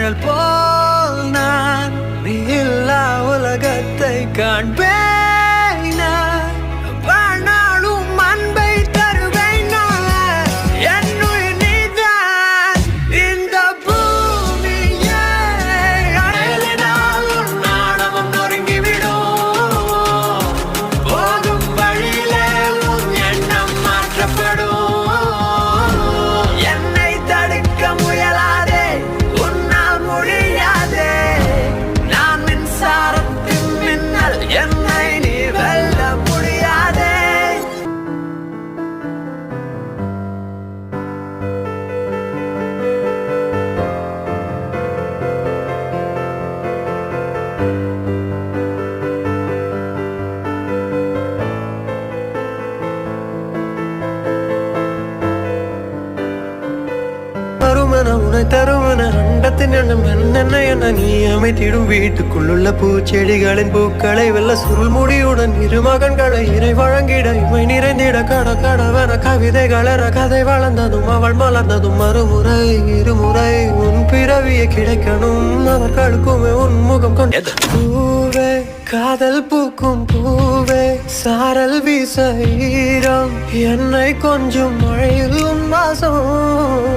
நிழல் போல் நான் நீ இல்லா உலகத்தை காண்பேன் நான். வாழ்நாளும் அன்பை தருவேன் நான். என்னுயிர் நீதான் இந்த பூமியே. அயலினால் உன் நாணமும் நொறுங்கிவிடும். போகும் வழியிலே உன் எண்ணம் மாற்றப்படும். என்னை தடுக்க முயலாதே, உன்னால் முடியாதே. நான் மின்சாரத்தின் மின்னல், என்னை நீ வெல்ல முடியாதே. தருமன உனை தருமன அண்டத்தின் எண்ணம் என்னென்ன என நீ அமைத்திடும். வீட்டுக்குள்ளுள்ள பூச்செடிகளின் பூக்களை வெல்ல சுருள் முடியுடன் இரு மகன்களை இறை வழங்கிட இமை நிறைந்திட கட கடவன கவிதைகளர கதை வளர்ந்ததும் அவள் மலர்ந்ததும் மறுமுறை இருமுறை உன் பிறவியை கிடைக்கணும். அவர்களுக்குமே உன் முகம் கொண்ட பூவே, காதல் பூக்கும் பூவே, சாரல் வீச ஈரம், என்னை கொஞ்சம் மழையில் உன் வாசம்.